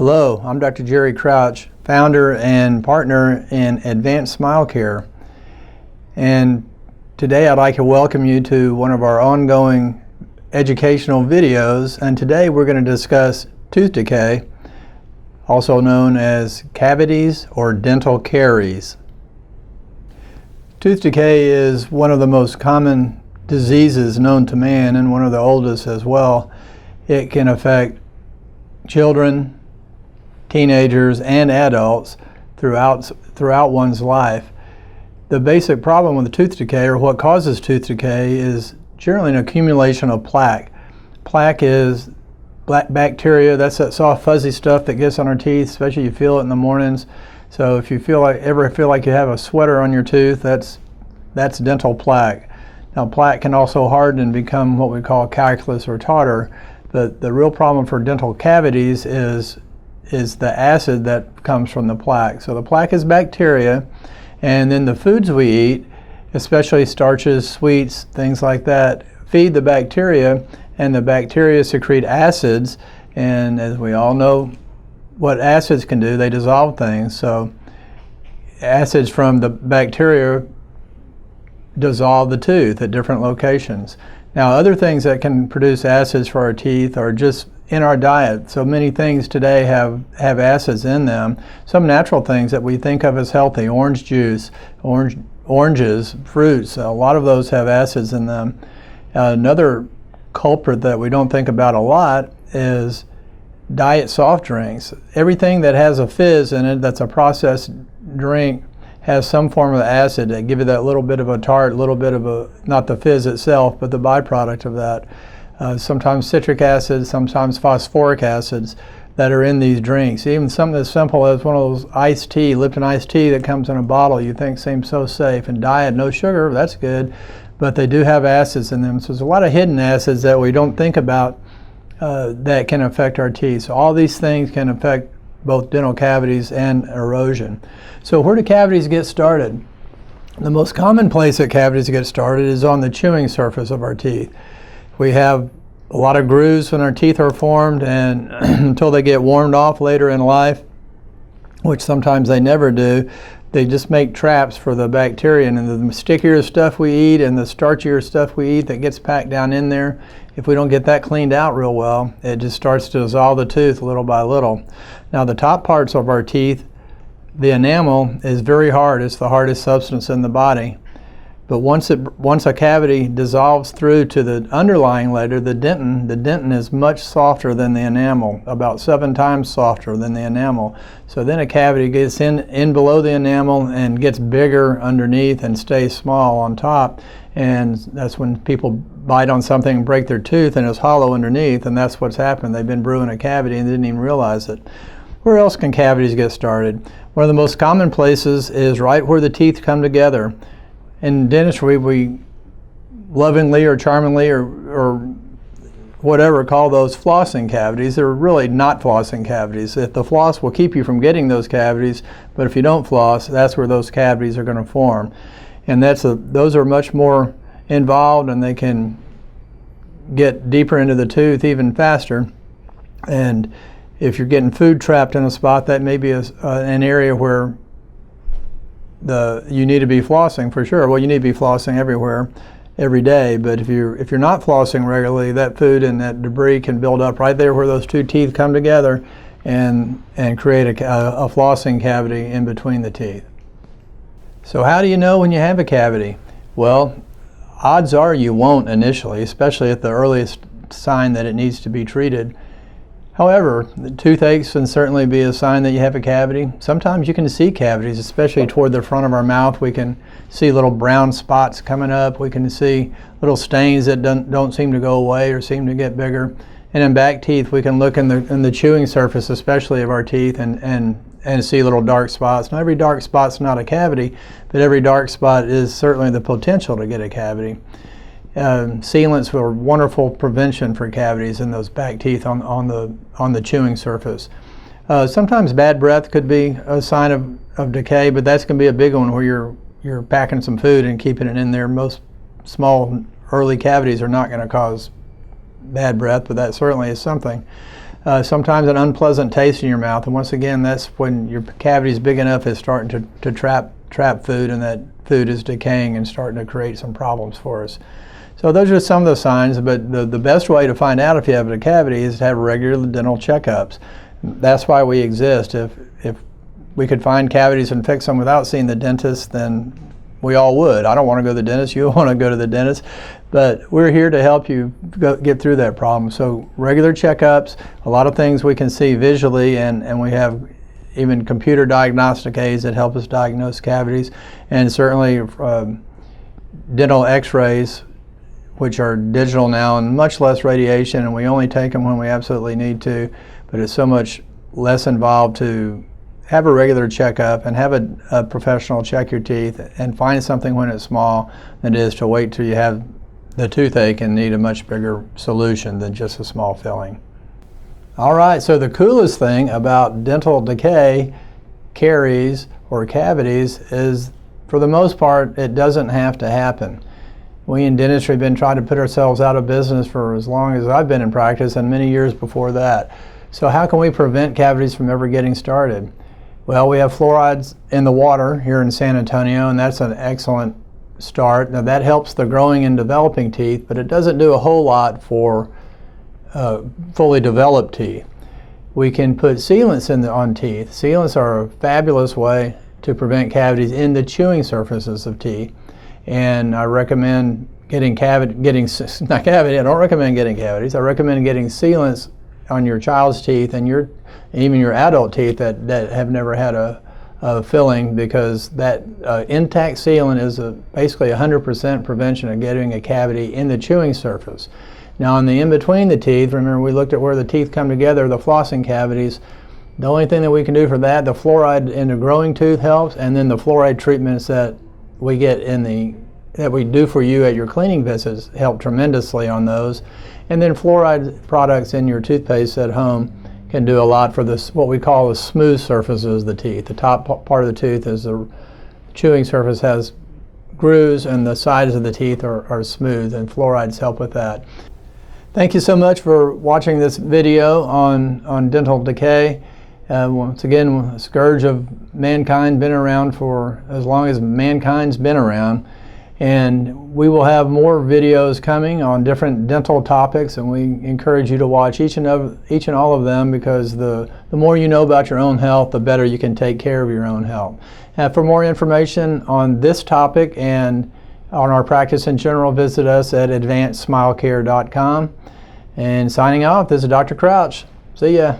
Hello, I'm Dr. Jerry Crouch, founder and partner in Advanced Smile Care. And today I'd like to welcome you to one of our ongoing educational videos. And today we're going to discuss tooth decay, also known as cavities or dental caries. Tooth decay is one of the most common diseases known to man and one of the oldest as well. It can affect children, teenagers, and adults throughout one's life. The basic problem with tooth decay, or what causes tooth decay, is generally an accumulation of plaque. Plaque is black bacteria. That's that soft fuzzy stuff that gets on our teeth, especially you feel it in the mornings. So if you ever feel like you have a sweater on your tooth, that's dental plaque. Now plaque can also harden and become what we call calculus or tartar, but the real problem for dental cavities is the acid that comes from the plaque. So the plaque is bacteria, and then the foods we eat, especially starches, sweets, things like that, feed the bacteria, and the bacteria secrete acids, and as we all know what acids can do, they dissolve things. So acids from the bacteria dissolve the tooth at different locations. Now other things that can produce acids for our teeth are just in our diet. So many things today have acids in them. Some natural things that we think of as healthy, orange juice, oranges, fruits, a lot of those have acids in them. Another culprit that we don't think about a lot is diet soft drinks. Everything that has a fizz in it, that's a processed drink, has some form of acid that give you that little bit of a tart, little bit of a, not the fizz itself, but the byproduct of that. Sometimes citric acid, sometimes phosphoric acids that are in these drinks. Even something as simple as one of those iced tea, Lipton iced tea that comes in a bottle you think seems so safe. And diet, no sugar, that's good, but they do have acids in them. So there's a lot of hidden acids that we don't think about that can affect our teeth. So all these things can affect both dental cavities and erosion. So where do cavities get started? The most common place that cavities get started is on the chewing surface of our teeth. We have a lot of grooves when our teeth are formed, and until they get warmed off later in life, which sometimes they never do, they just make traps for the bacteria. And the stickier stuff we eat and the starchier stuff we eat that gets packed down in there, if we don't get that cleaned out real well, it just starts to dissolve the tooth little by little. Now the top parts of our teeth, the enamel, is very hard. It's the hardest substance in the body. But once a cavity dissolves through to the underlying layer, the dentin is much softer than the enamel, about 7 times softer than the enamel. So then a cavity gets in below the enamel and gets bigger underneath and stays small on top. And that's when people bite on something and break their tooth and it's hollow underneath, and that's what's happened. They've been brewing a cavity and didn't even realize it. Where else can cavities get started? One of the most common places is right where the teeth come together. In dentistry, we lovingly or charmingly or whatever call those flossing cavities. They're really not flossing cavities. If the floss will keep you from getting those cavities, but if you don't floss, that's where those cavities are going to form. And those are much more involved, and they can get deeper into the tooth even faster. And if you're getting food trapped in a spot, that may be an area where you need to be flossing for sure. Well, you need to be flossing everywhere, every day. But if you're not flossing regularly, that food and that debris can build up right there where those two teeth come together, and create a flossing cavity in between the teeth. So how do you know when you have a cavity? Well, odds are you won't initially, especially at the earliest sign that it needs to be treated. However, the toothaches can certainly be a sign that you have a cavity. Sometimes you can see cavities, especially toward the front of our mouth. We can see little brown spots coming up. We can see little stains that don't seem to go away or seem to get bigger. And in back teeth, we can look in the chewing surface, especially of our teeth, and see little dark spots. Now, every dark spot's not a cavity, but every dark spot is certainly the potential to get a cavity. Sealants are wonderful prevention for cavities in those back teeth on the chewing surface. Sometimes bad breath could be a sign of decay, but that's going to be a big one where you're packing some food and keeping it in there. Most small early cavities are not going to cause bad breath, but that certainly is something. sometimes an unpleasant taste in your mouth. And once again, that's when your cavity is big enough, it's starting to trap food, and that food is decaying and starting to create some problems for us. So those are some of the signs, but the best way to find out if you have a cavity is to have regular dental checkups. That's why we exist. If we could find cavities and fix them without seeing the dentist, then we all would. I don't want to go to the dentist. You don't want to go to the dentist. But we're here to help you get through that problem. So regular checkups, a lot of things we can see visually, and we have even computer diagnostic aids that help us diagnose cavities, and certainly dental x-rays, which are digital now and much less radiation, and we only take them when we absolutely need to, but it's so much less involved to have a regular checkup and have a professional check your teeth and find something when it's small than it is to wait till you have the toothache and need a much bigger solution than just a small filling. All right, so the coolest thing about dental decay, caries, or cavities is, for the most part, it doesn't have to happen. We in dentistry have been trying to put ourselves out of business for as long as I've been in practice, and many years before that. So how can we prevent cavities from ever getting started? Well, we have fluorides in the water here in San Antonio, and that's an excellent start. Now that helps the growing and developing teeth, but it doesn't do a whole lot for fully developed teeth. We can put sealants on teeth. Sealants are a fabulous way to prevent cavities in the chewing surfaces of teeth. And I recommend I don't recommend getting cavities. I recommend getting sealants on your child's teeth and even your adult teeth that have never had a filling, because that intact sealant is basically 100% prevention of getting a cavity in the chewing surface. Now in the in-between the teeth, remember we looked at where the teeth come together, the flossing cavities. The only thing that we can do for that, the fluoride in the growing tooth helps, and then the fluoride treatments that we get that we do for you at your cleaning visits help tremendously on those. And then fluoride products in your toothpaste at home can do a lot for this, what we call the smooth surfaces of the teeth. The top part of the tooth is the chewing surface has grooves, and the sides of the teeth are smooth, and fluorides help with that. Thank you so much for watching this video on dental decay. Once again, a scourge of mankind, been around for as long as mankind's been around. And we will have more videos coming on different dental topics, and we encourage you to watch each and all of them, because the more you know about your own health, the better you can take care of your own health. For more information on this topic and on our practice in general, visit us at advancedsmilecare.com. And signing off, this is Dr. Crouch. See ya.